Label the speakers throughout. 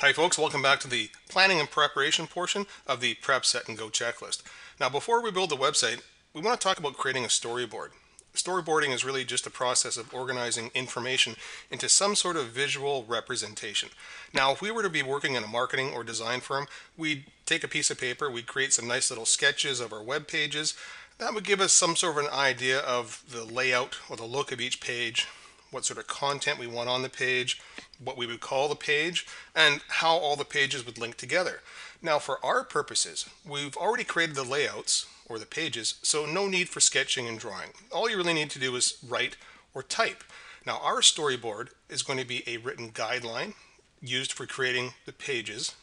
Speaker 1: Hi folks, welcome back to the planning and preparation portion of the Prep, Set, and Go checklist. Now before we build the website, we want to talk about creating a storyboard. Storyboarding is really just a process of organizing information into some sort of visual representation. Now if we were to be working in a marketing or design firm, we'd take a piece of paper, we'd create some nice little sketches of our web pages. That would give us some sort of an idea of the layout or the look of each page, what sort of content we want on the page, what we would call the page, and how all the pages would link together. Now for our purposes, we've already created the layouts or the pages, so no need for sketching and drawing. All you really need to do is write or type. Now our storyboard is going to be a written guideline used for creating the pages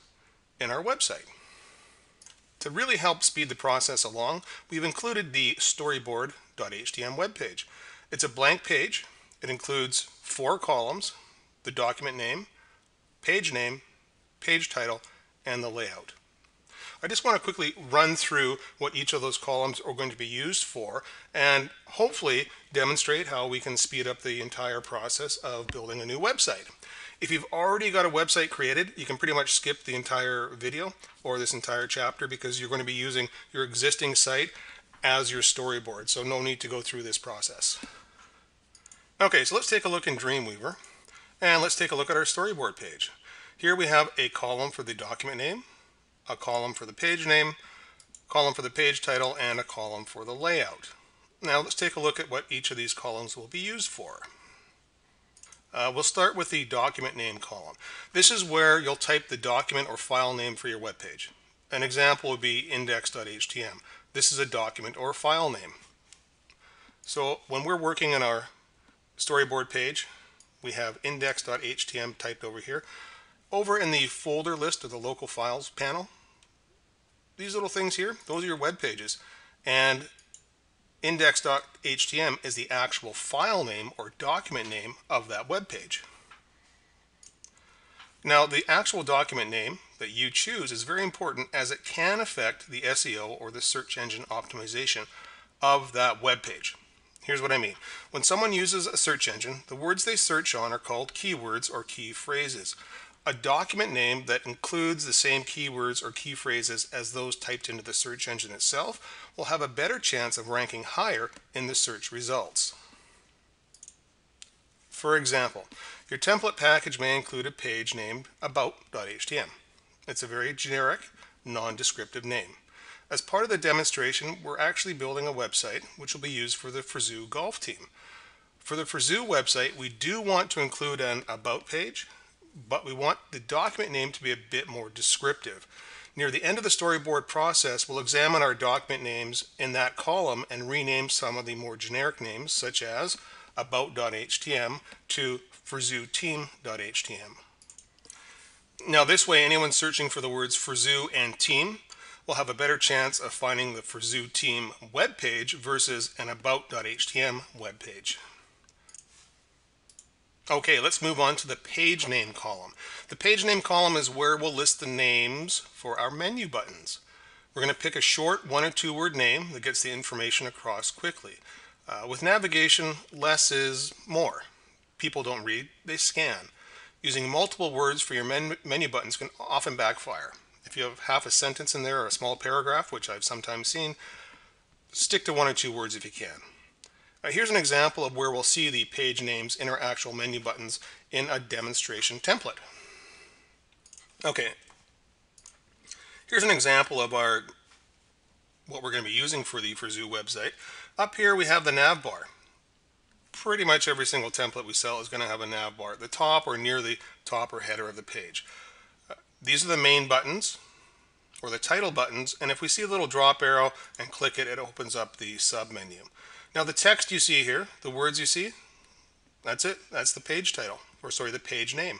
Speaker 1: in our website. To really help speed the process along, we've included the storyboard.htm webpage. It's a blank page. It includes 4 columns: the document name, page title, and the layout. I just want to quickly run through what each of those columns are going to be used for and hopefully demonstrate how we can speed up the entire process of building a new website. If you've already got a website created, you can pretty much skip the entire video or this entire chapter because you're going to be using your existing site as your storyboard, so no need to go through this process. Okay, so let's take a look in Dreamweaver. And let's take a look at our storyboard page. Here we have a column for the document name, a column for the page name, a column for the page title, and a column for the layout. Now let's take a look at what each of these columns will be used for. We'll start with the document name column. This is where you'll type the document or file name for your web page. An example would be index.htm. This is a document or file name. So when we're working on our storyboard page, we have index.htm typed over here. Over in the folder list of the local files panel, these little things here, those are your web pages. And index.htm is the actual file name or document name of that web page. Now, the actual document name that you choose is very important as it can affect the SEO or the search engine optimization of that web page. Here's what I mean. When someone uses a search engine, the words they search on are called keywords or key phrases. A document name that includes the same keywords or key phrases as those typed into the search engine itself will have a better chance of ranking higher in the search results. For example, your template package may include a page named about.htm. It's a very generic, non-descriptive name. As part of the demonstration, we're actually building a website which will be used for the Frizoo golf team. For the Frizoo website, we do want to include an about page, but we want the document name to be a bit more descriptive. Near the end of the storyboard process, we'll examine our document names in that column and rename some of the more generic names, such as about.htm to frizooteam.htm. Now this way, anyone searching for the words Frizoo and team will have a better chance of finding the Frizoo team web page versus an about.htm web page. Okay, let's move on to the page name column. The page name column is where we'll list the names for our menu buttons. We're going to pick a short 1 or 2 word name that gets the information across quickly. With navigation, less is more. People don't read, they scan. Using multiple words for your menu buttons can often backfire. If you have half a sentence in there or a small paragraph, which I've sometimes seen, stick to 1 or 2 words if you can. Here's an example of where we'll see the page names in our actual menu buttons in a demonstration template. Okay, here's an example of what we're going to be using for the Frizoo website. Up here we have the nav bar. Pretty much every single template we sell is going to have a nav bar at the top or near the top or header of the page. These are the main buttons or the title buttons, and if we see a little drop arrow and click it, it opens up the sub menu. Now the text you see here, the words you see, that's it. That's the page title, or sorry, the page name.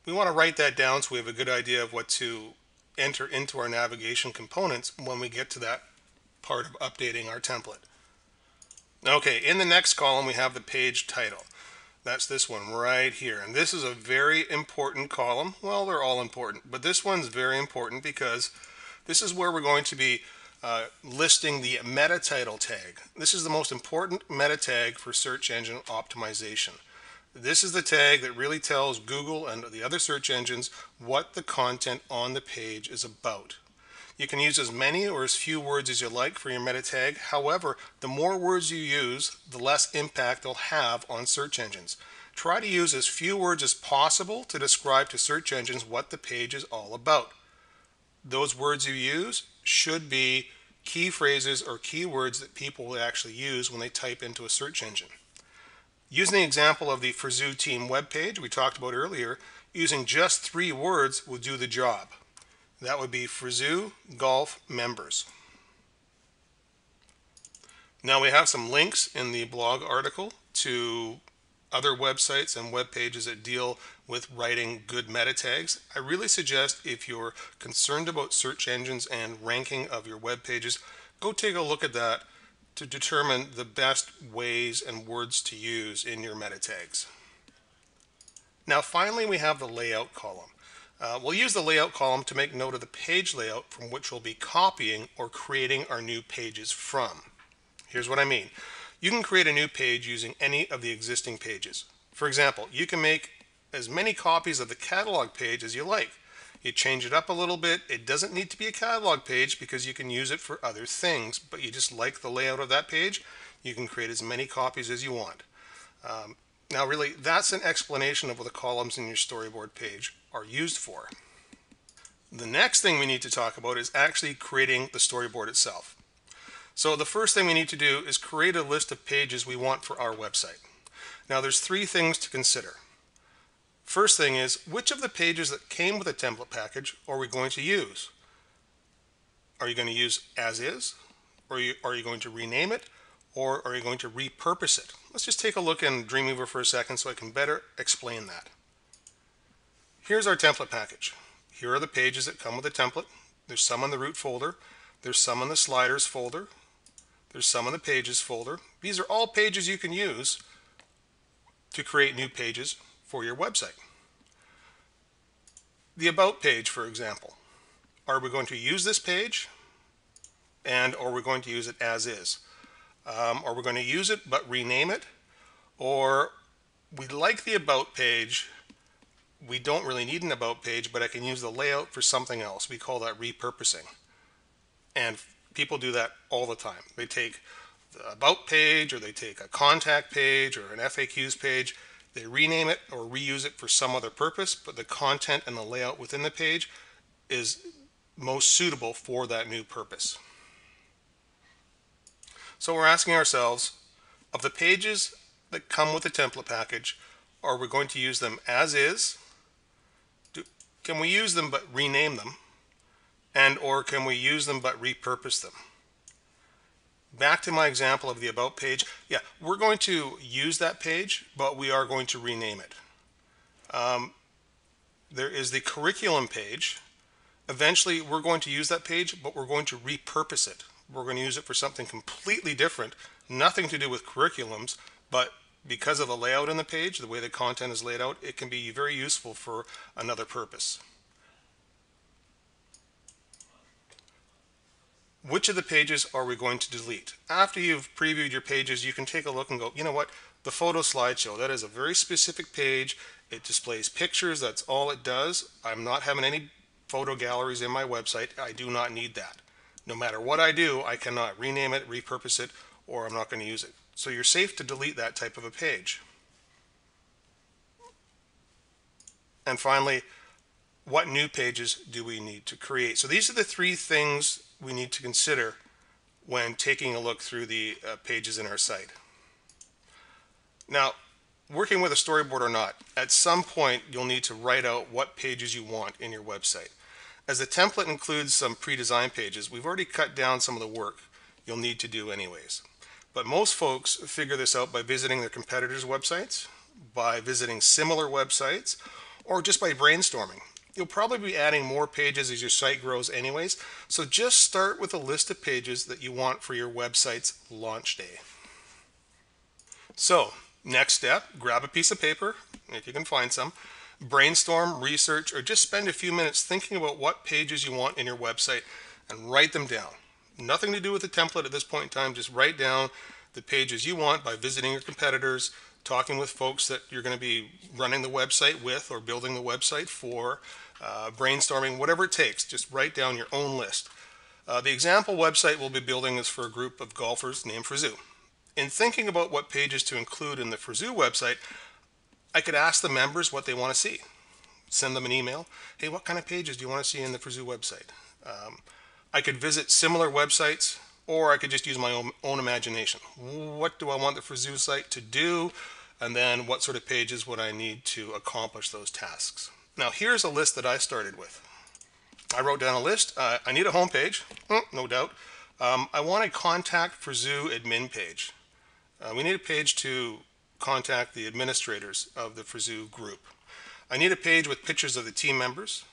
Speaker 1: We want to write that down so we have a good idea of what to enter into our navigation components when we get to that part of updating our template. Okay, in the next column we have the page title. That's this one right here. And this is a very important column. Well, they're all important, but this one's very important because this is where we're going to be listing the meta title tag. This is the most important meta tag for search engine optimization. This is the tag that really tells Google and the other search engines what the content on the page is about. You can use as many or as few words as you like for your meta tag. However, the more words you use, the less impact they'll have on search engines. Try to use as few words as possible to describe to search engines what the page is all about. Those words you use should be key phrases or keywords that people will actually use when they type into a search engine. Using the example of the Frizoo team webpage we talked about earlier, using just 3 words will do the job. That would be Frizoo Golf Members. Now we have some links in the blog article to other websites and web pages that deal with writing good meta tags. I really suggest, if you're concerned about search engines and ranking of your web pages, go take a look at that to determine the best ways and words to use in your meta tags. Now finally, we have the layout column. We'll use the layout column to make note of the page layout from which we'll be copying or creating our new pages from. Here's what I mean. You can create a new page using any of the existing pages. For example, you can make as many copies of the catalog page as you like. You change it up a little bit. It doesn't need to be a catalog page because you can use it for other things, but you just like the layout of that page, you can create as many copies as you want. Now really, that's an explanation of what the columns in your storyboard page are used for. The next thing we need to talk about is actually creating the storyboard itself. So the first thing we need to do is create a list of pages we want for our website. Now there's 3 things to consider. First thing is, which of the pages that came with a template package are we going to use? Are you going to use as is? Or are you going to rename it? Or are you going to repurpose it? Let's just take a look in Dreamweaver for a second so I can better explain that. Here's our template package. Here are the pages that come with a template. There's some in the root folder. There's some in the sliders folder. There's some in the pages folder. These are all pages you can use to create new pages for your website. The About page, for example. Are we going to use this page? And are we going to use it as is? Are we going to use it but rename it? Or we like the About page, we don't really need an About page, but I can use the layout for something else. We call that repurposing. And people do that all the time. They take the About page, or they take a contact page or an FAQs page, they rename it or reuse it for some other purpose, but the content and the layout within the page is most suitable for that new purpose. So we're asking ourselves, of the pages that come with the template package, are we going to use them as is? Can we use them but rename them? And or can we use them but repurpose them? Back to my example of the About page. Yeah, we're going to use that page, but we are going to rename it. There is the curriculum page. Eventually, we're going to use that page, but we're going to repurpose it. We're going to use it for something completely different, nothing to do with curriculums, but because of the layout in the page, the way the content is laid out, it can be very useful for another purpose. Which of the pages are we going to delete? After you've previewed your pages, you can take a look and go, you know what, the photo slideshow, that is a very specific page. It displays pictures, that's all it does. I'm not having any photo galleries in my website. I do not need that. No matter what I do, I cannot rename it, repurpose it, or I'm not going to use it. So you're safe to delete that type of a page. And finally, what new pages do we need to create? So these are the 3 things we need to consider when taking a look through the pages in our site. Now, working with a storyboard or not, at some point you'll need to write out what pages you want in your website. As the template includes some pre-designed pages, we've already cut down some of the work you'll need to do anyways. But most folks figure this out by visiting their competitors' websites, by visiting similar websites, or just by brainstorming. You'll probably be adding more pages as your site grows anyways, so just start with a list of pages that you want for your website's launch day. So, next step, grab a piece of paper, if you can find some, brainstorm, research, or just spend a few minutes thinking about what pages you want in your website and write them down. Nothing to do with the template at this point in time, just write down the pages you want by visiting your competitors, talking with folks that you're going to be running the website with or building the website for, brainstorming, whatever it takes. Just write down your own list. The example website we'll be building is for a group of golfers named Frizoo. In thinking about what pages to include in the Frizoo website, I could ask the members what they want to see. Send them an email. Hey, what kind of pages do you want to see in the Frizoo website? I could visit similar websites, or I could just use my own imagination. What do I want the Frizoo site to do? And then what sort of pages would I need to accomplish those tasks? Now, here's a list that I started with. I wrote down a list. I need a home page, no doubt. I want a contact Frizoo admin page. We need a page to contact the administrators of the Frizoo group. I need a page with pictures of the team members.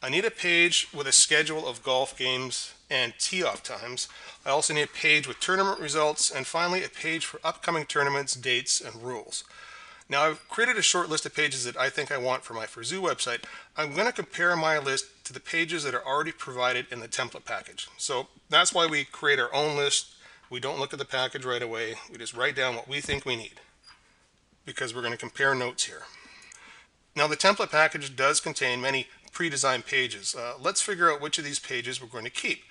Speaker 1: I need a page with a schedule of golf games and tee-off times. I also need a page with tournament results, and finally a page for upcoming tournaments, dates, and rules. Now, I've created a short list of pages that I think I want for my Frizoo website. I'm going to compare my list to the pages that are already provided in the template package. So that's why we create our own list. We don't look at the package right away. We just write down what we think we need, because we're going to compare notes here. Now, the template package does contain many pre-designed pages. Let's figure out which of these pages we're going to keep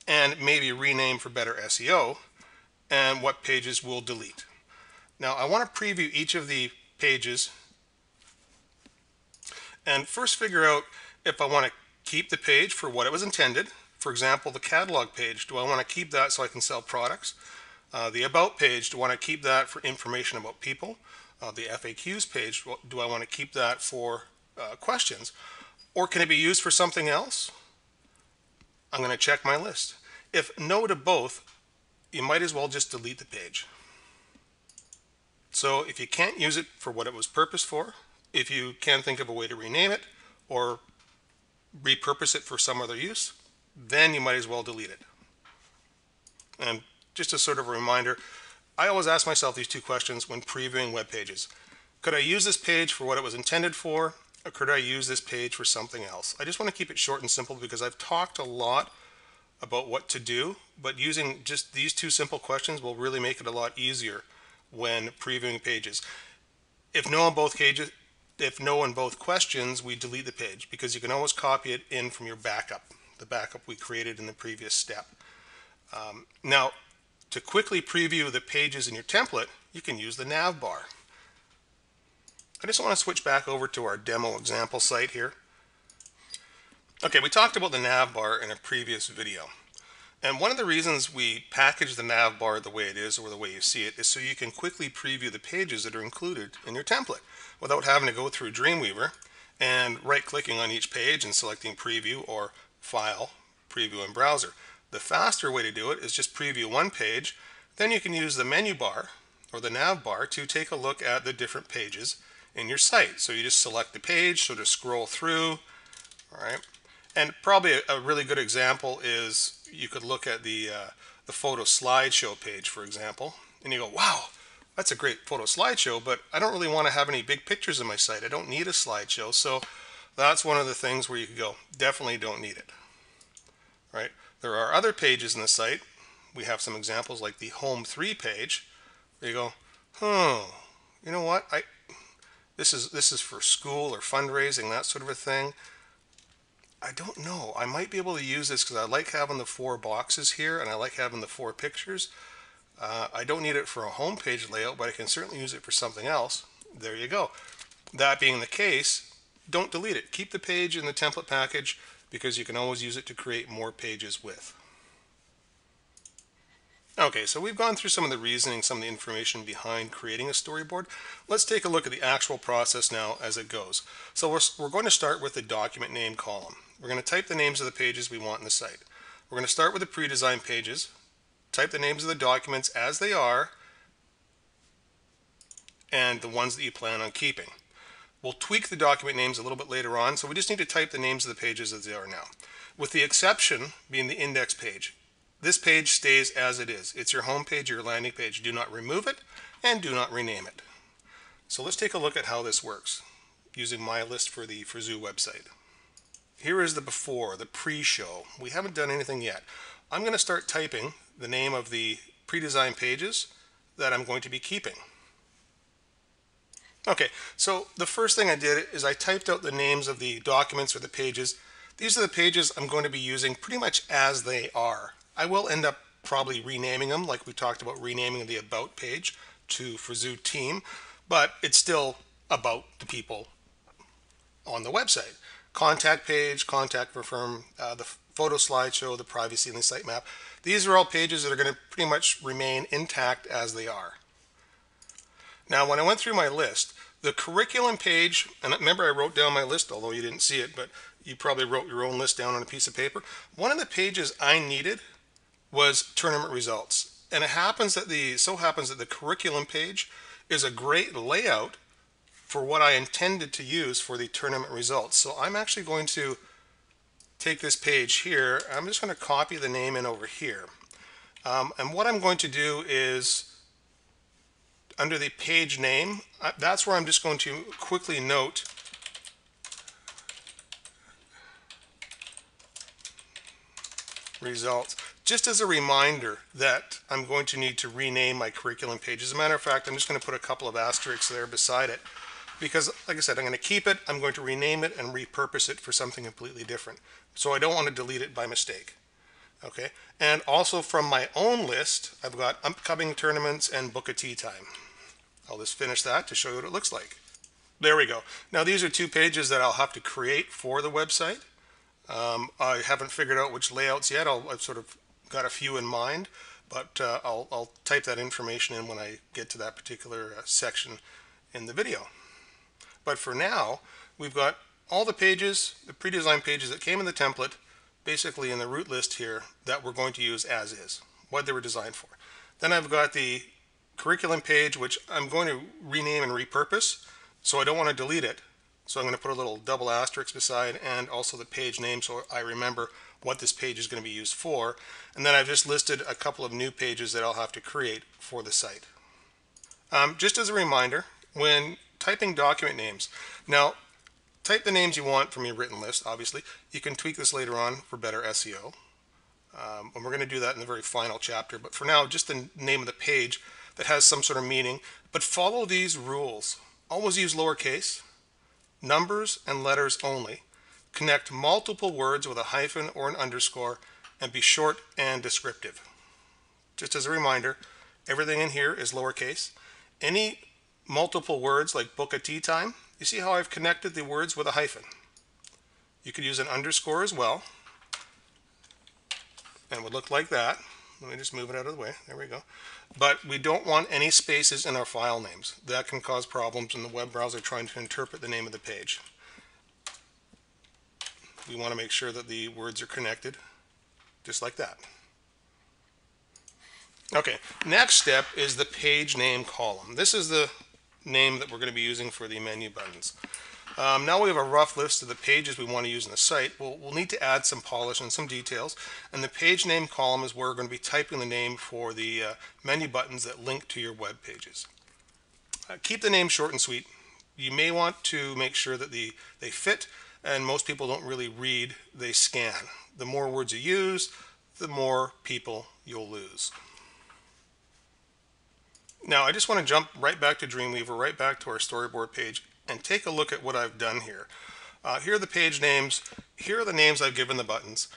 Speaker 1: and maybe rename for better SEO, and what pages we'll delete. Now, I want to preview each of the pages and first figure out if I want to keep the page for what it was intended. For example, the catalog page, do I want to keep that so I can sell products? The about page, do I want to keep that for information about people? The FAQs page, do I want to keep that for questions? Or can it be used for something else? I'm going to check my list. If no to both, you might as well just delete the page. So if you can't use it for what it was purposed for, if you can think of a way to rename it or repurpose it for some other use, then you might as well delete it. And just as sort of a reminder, I always ask myself these two questions when previewing web pages. Could I use this page for what it was intended for, or could I use this page for something else? I just want to keep it short and simple because I've talked a lot about what to do, but using just these two simple questions will really make it a lot easier when previewing pages. If no on both questions, we delete the page, because you can always copy it in from your backup, the backup we created in the previous step. Now, to quickly preview the pages in your template, you can use the nav bar. I just want to switch back over to our demo example site here. Okay, we talked about the nav bar in a previous video. And one of the reasons we package the nav bar the way it is, or the way you see it, is so you can quickly preview the pages that are included in your template without having to go through Dreamweaver and right-clicking on each page and selecting Preview or File, Preview in Browser. The faster way to do it is just preview one page, then you can use the menu bar or the nav bar to take a look at the different pages in your site. So you just select the page, so to scroll through, all right? And probably a really good example is you could look at the photo slideshow page, for example, and you go, wow, that's a great photo slideshow, but I don't really want to have any big pictures in my site. I don't need a slideshow. So that's one of the things where you could go, definitely don't need it, right? There are other pages in the site. We have some examples like the Home 3 page, where you go, you know what? This is for school or fundraising, that sort of a thing. I don't know. I might be able to use this because I like having the 4 boxes here and I like having the 4 pictures. I don't need it for a home page layout, but I can certainly use it for something else. There you go. That being the case, don't delete it. Keep the page in the template package because you can always use it to create more pages with. Okay, so we've gone through some of the reasoning, some of the information behind creating a storyboard. Let's take a look at the actual process now as it goes. So we're going to start with the document name column. We're going to type the names of the pages we want in the site. We're going to start with the pre-designed pages, type the names of the documents as they are, and the ones that you plan on keeping. We'll tweak the document names a little bit later on, so we just need to type the names of the pages as they are now, with the exception being the index page. This page stays as it is. It's your home page, your landing page. Do not remove it and do not rename it. So let's take a look at how this works using my list for the Frizoo website. Here is the before, the pre-show. We haven't done anything yet. I'm going to start typing the name of the pre-designed pages that I'm going to be keeping. Okay, so the first thing I did is I typed out the names of the documents or the pages. These are the pages I'm going to be using pretty much as they are. I will end up probably renaming them, like we talked about renaming the About page to Frazoo Team, but it's still about the people on the website. Contact page, contact firm, the photo slideshow, the privacy and the sitemap. These are all pages that are going to pretty much remain intact as they are. Now, when I went through my list, the curriculum page, and remember I wrote down my list, although you didn't see it, but you probably wrote your own list down on a piece of paper. One of the pages I needed was tournament results. And it happens that the curriculum page is a great layout for what I intended to use for the tournament results. So I'm actually going to take this page here. I'm just going to copy the name in over here. And what I'm going to do is under the page name, that's where I'm just going to quickly note results, just as a reminder that I'm going to need to rename my curriculum page. As a matter of fact, I'm just going to put a couple of asterisks there beside it because, like I said, I'm going to keep it, I'm going to rename it and repurpose it for something completely different. So I don't want to delete it by mistake. Okay, and also from my own list, I've got upcoming tournaments and book a tea time. I'll just finish that to show you what it looks like. There we go. Now these are two pages that I'll have to create for the website. I haven't figured out which layouts yet. I've sort of got a few in mind, but I'll type that information in when I get to that particular section in the video. But for now, we've got all the pages, the pre-designed pages that came in the template, basically in the root list here, that we're going to use as is, what they were designed for. Then I've got the curriculum page, which I'm going to rename and repurpose, so I don't want to delete it. So I'm going to put a little double asterisk beside and also the page name so I remember what this page is going to be used for. And then I've just listed a couple of new pages that I'll have to create for the site. Just as a reminder, when typing document names, now type the names you want from your written list, obviously. You can tweak this later on for better SEO. And we're going to do that in the very final chapter. But for now, just the name of the page that has some sort of meaning. But follow these rules. Always use lowercase, numbers and letters only. Connect multiple words with a hyphen or an underscore, and be short and descriptive. Just as a reminder, everything in here is lowercase. Any multiple words like book a tea time, you see how I've connected the words with a hyphen. You could use an underscore as well, and it would look like that. Let me just move it out of the way. There we go. But we don't want any spaces in our file names. That can cause problems in the web browser trying to interpret the name of the page. We want to make sure that the words are connected, just like that. Okay, next step is the page name column. This is the name that we're going to be using for the menu buttons. Now we have a rough list of the pages we want to use in the site. We'll need to add some polish and some details, and the page name column is where we're going to be typing the name for the menu buttons that link to your web pages. Keep the name short and sweet. You may want to make sure that they fit, and most people don't really read, they scan. The more words you use, the more people you'll lose. Now I just want to jump right back to Dreamweaver, right back to our storyboard page, and take a look at what I've done here. Here are the page names. Here are the names I've given the buttons.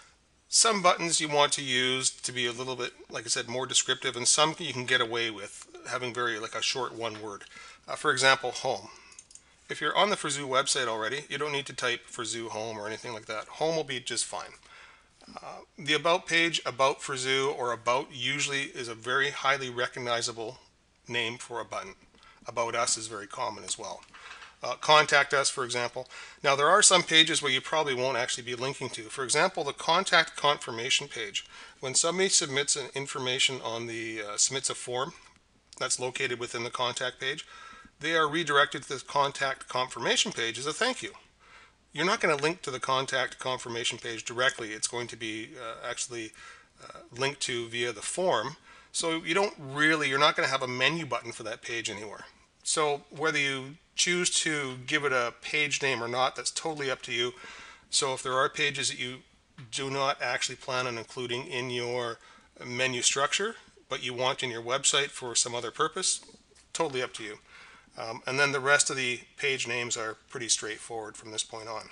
Speaker 1: Some buttons you want to use to be a little bit, like I said, more descriptive, and some you can get away with having like a short one word. For example, home. If you're on the Frazoo website already, you don't need to type Frazoo home or anything like that. Home will be just fine. The about page, about Frazoo, or about usually is a very highly recognizable name for a button. About us is very common as well. Contact us, for example. Now there are some pages where you probably won't actually be linking to. For example, the contact confirmation page. When somebody submits an information on the submits a form that's located within the contact page, they are redirected to the contact confirmation page as a thank you. You're not going to link to the contact confirmation page directly. It's going to be actually linked to via the form. So you're not going to have a menu button for that page anywhere. So whether you choose to give it a page name or not, that's totally up to you. So if there are pages that you do not actually plan on including in your menu structure, but you want in your website for some other purpose, totally up to you. And then the rest of the page names are pretty straightforward from this point on.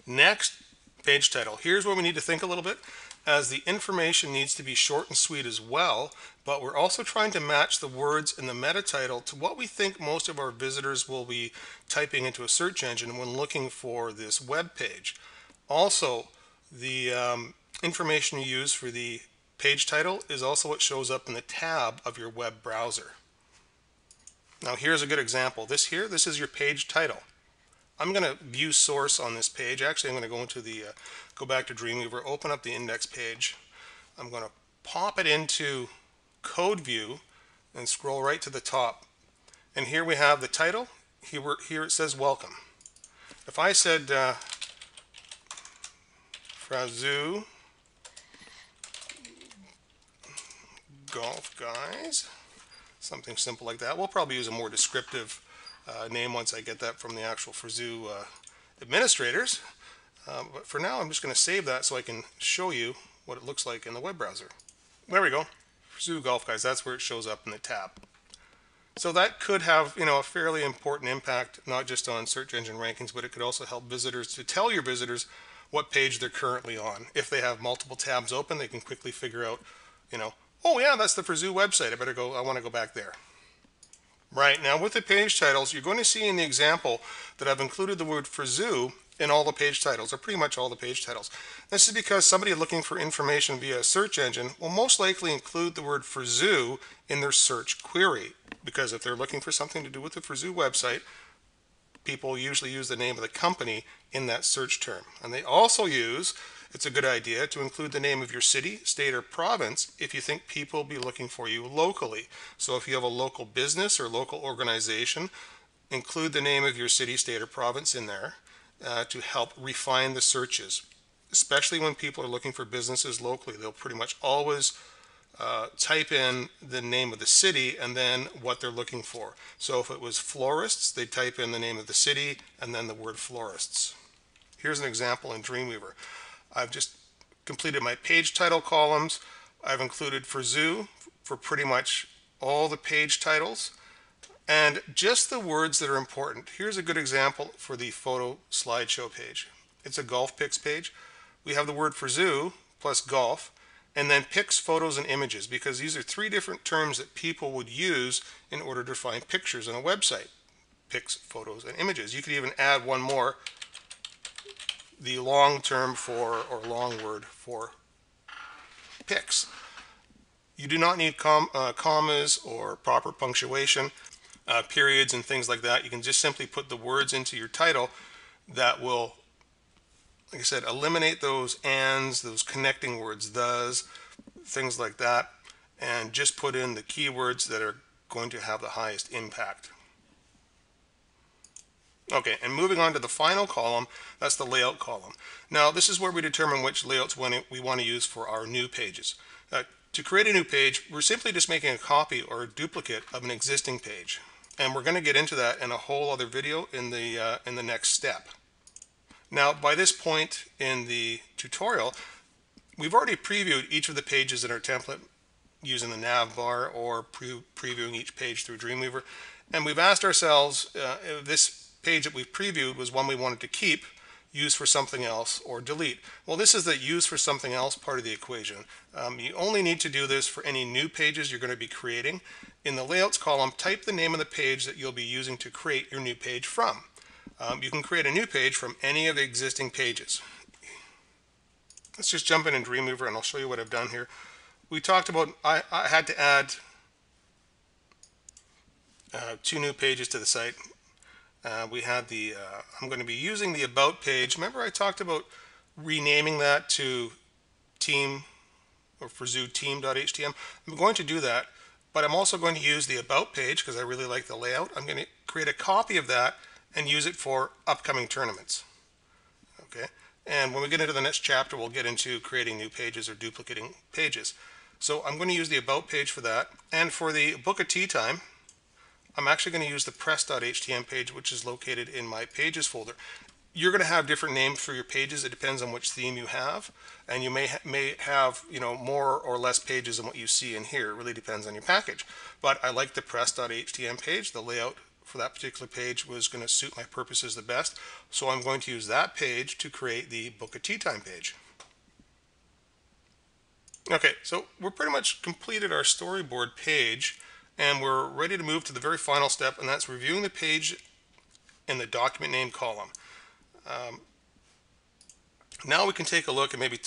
Speaker 1: Next, page title. Here's where we need to think a little bit, as the information needs to be short and sweet as well, but we're also trying to match the words in the meta title to what we think most of our visitors will be typing into a search engine when looking for this web page. Also, the information you use for the page title is also what shows up in the tab of your web browser. Now here's a good example. This is your page title. I'm going to view source on this page. Actually, I'm going to go into the go back to Dreamweaver, open up the index page. I'm going to pop it into code view and scroll right to the top. And here we have the title. Here it says welcome. If I said Frazoo Golf Guys, something simple like that. We'll probably use a more descriptive name once I get that from the actual Frazoo administrators. But for now, I'm just going to save that so I can show you what it looks like in the web browser. There we go. Frazoo Golf Guys, that's where it shows up in the tab. So that could have, a fairly important impact, not just on search engine rankings, but it could also help visitors to tell your visitors what page they're currently on. If they have multiple tabs open, they can quickly figure out, oh yeah, that's the Frazoo website. I want to go back there. Right, now with the page titles, you're going to see in the example that I've included the word Frazoo in all the page titles, or pretty much all the page titles. This is because somebody looking for information via a search engine will most likely include the word Frazoo in their search query, because if they're looking for something to do with the Frazoo website, people usually use the name of the company in that search term. And they also use, it's a good idea to include the name of your city, state, or province if you think people will be looking for you locally. So if you have a local business or local organization, include the name of your city, state, or province in there to help refine the searches. Especially when people are looking for businesses locally, they'll pretty much always type in the name of the city and then what they're looking for. So if it was florists, they type in the name of the city and then the word florists. Here's an example in Dreamweaver. I've just completed my page title columns. I've included Frazoo for pretty much all the page titles and just the words that are important. Here's a good example for the photo slideshow page. It's a golf pics page. We have the word Frazoo plus golf and then pics, photos, and images, because these are three different terms that people would use in order to find pictures on a website. Pics, photos, and images. You could even add one more, the long term for, or long word for pics. You do not need commas or proper punctuation, periods and things like that. You can just simply put the words into your title that will, like I said, eliminate those ands, those connecting words, thus, things like that, and just put in the keywords that are going to have the highest impact. Okay, and moving on to the final column, that's the layout column. Now, this is where we determine which layouts we want to use for our new pages. To create a new page, we're simply just making a copy or a duplicate of an existing page. And we're going to get into that in a whole other video in the next step. Now, by this point in the tutorial, we've already previewed each of the pages in our template using the nav bar or previewing each page through Dreamweaver. And we've asked ourselves if this page that we've previewed was one we wanted to keep, use for something else, or delete. Well, this is the use for something else part of the equation. You only need to do this for any new pages you're going to be creating. In the layouts column, type the name of the page that you'll be using to create your new page from. You can create a new page from any of the existing pages. Let's just jump in Dreamweaver and I'll show you what I've done here. We talked about, I had to add 2 new pages to the site. We had the, I'm going to be using the About page. Remember I talked about renaming that to team or Frazoo team.htm. I'm going to do that, but I'm also going to use the About page because I really like the layout. I'm going to create a copy of that and use it for upcoming tournaments. Okay, and when we get into the next chapter, we'll get into creating new pages or duplicating pages. So I'm going to use the About page for that, and for the Book a Tea Time, I'm actually going to use the press.htm page, which is located in my pages folder. You're going to have different names for your pages. It depends on which theme you have, and you may have more or less pages than what you see in here. It really depends on your package. But I like the press.htm page. The layout for that particular page was going to suit my purposes the best, so I'm going to use that page to create the Book a Tea Time page. Okay, so we're pretty much completed our storyboard page, and we're ready to move to the very final step, and that's reviewing the page in the document name column. Now we can take a look and maybe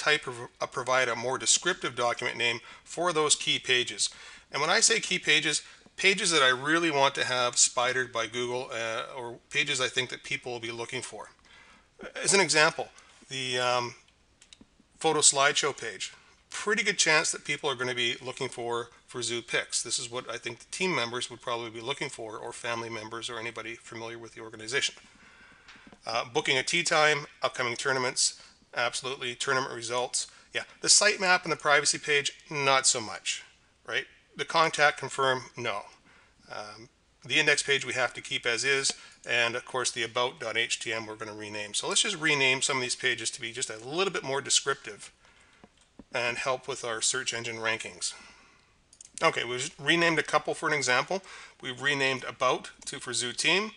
Speaker 1: provide a more descriptive document name for those key pages. And when I say key pages, pages that I really want to have spidered by Google, or pages I think that people will be looking for. As an example, the photo slideshow page. Pretty good chance that people are going to be looking for zoo pics. This is what I think the team members would probably be looking for, or family members, or anybody familiar with the organization. Booking a tea time, upcoming tournaments, absolutely. Tournament results, yeah. The sitemap and the privacy page, not so much, right? The contact confirm, no. The index page we have to keep as is, and of course the about.htm we're going to rename. So let's just rename some of these pages to be just a little bit more descriptive and help with our search engine rankings. Okay, we've renamed a couple for an example. We've renamed about for zoo team.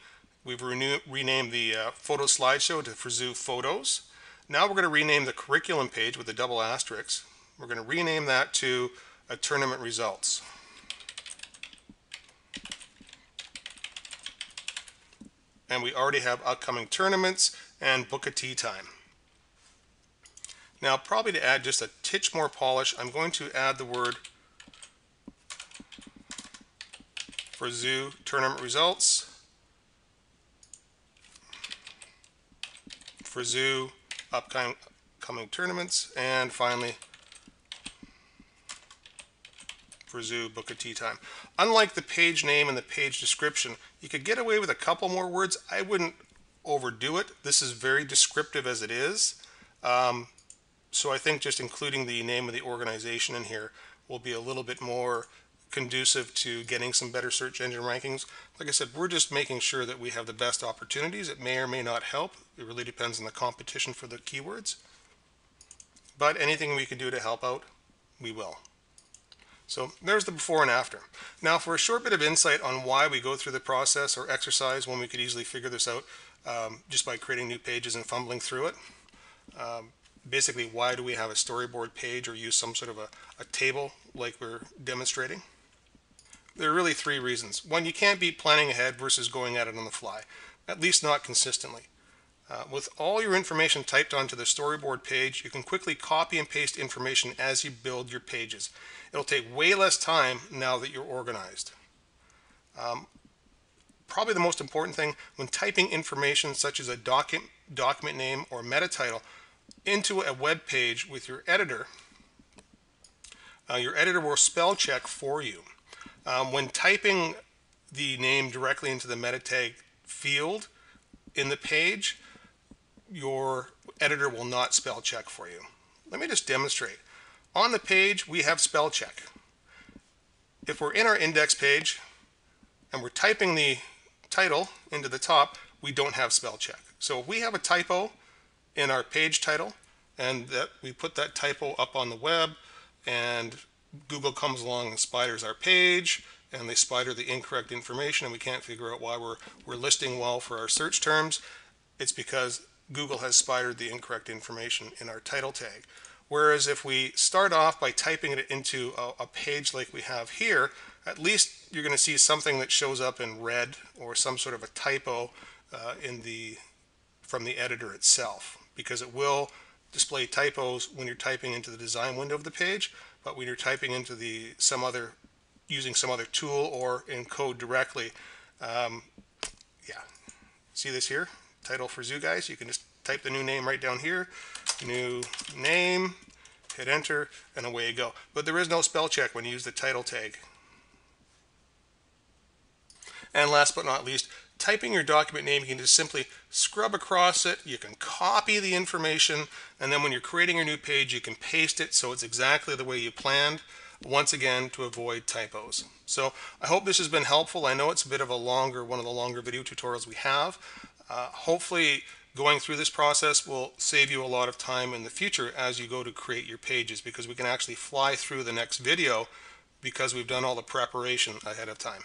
Speaker 1: We've renamed the photo slideshow for zoo photos. Now we're going to rename the curriculum page with a double asterisk. We're going to rename that to a tournament results. And we already have upcoming tournaments and book a tea time. Now, probably to add just a titch more polish, I'm going to add the word for zoo tournament results, for zoo upcoming tournaments, and finally for zoo book a tea time. Unlike the page name and the page description, you could get away with a couple more words. I wouldn't overdo it. This is very descriptive as it is. So I think just including the name of the organization in here will be a little bit more conducive to getting some better search engine rankings. Like I said, we're just making sure that we have the best opportunities. It may or may not help. It really depends on the competition for the keywords. But anything we can do to help out, we will. So there's the before and after. Now for a short bit of insight on why we go through the process or exercise when we could easily figure this out just by creating new pages and fumbling through it. Basically, why do we have a storyboard page or use some sort of a table like we're demonstrating? There are really three reasons. One, you can't beat planning ahead versus going at it on the fly, at least not consistently. With all your information typed onto the storyboard page, you can quickly copy and paste information as you build your pages. It'll take way less time now that you're organized. Probably the most important thing, when typing information such as a document name or meta title into a web page with your editor will spell check for you. When typing the name directly into the meta tag field in the page, your editor will not spell check for you. Let me just demonstrate. On the page, we have spell check. If we're in our index page and we're typing the title into the top, we don't have spell check. So if we have a typo in our page title and that we put that typo up on the web and Google comes along and spiders our page and they spider the incorrect information and we can't figure out why we're listing well for our search terms, it's because Google has spidered the incorrect information in our title tag. Whereas if we start off by typing it into a page like we have here, at least you're going to see something that shows up in red or some sort of a typo from the editor itself, because it will display typos when you're typing into the design window of the page, but when you're typing into using some other tool or in code directly, yeah, see this here, title for zoo guys, you can just type the new name right down here, new name, hit enter, and away you go. But there is no spell check when you use the title tag. And last but not least, typing your document name, you can just simply scrub across it, you can copy the information, and then when you're creating your new page, you can paste it so it's exactly the way you planned, once again, to avoid typos. So I hope this has been helpful. I know it's a bit of one of the longer video tutorials we have. Hopefully Going through this process will save you a lot of time in the future as you go to create your pages, because we can actually fly through the next video because we've done all the preparation ahead of time.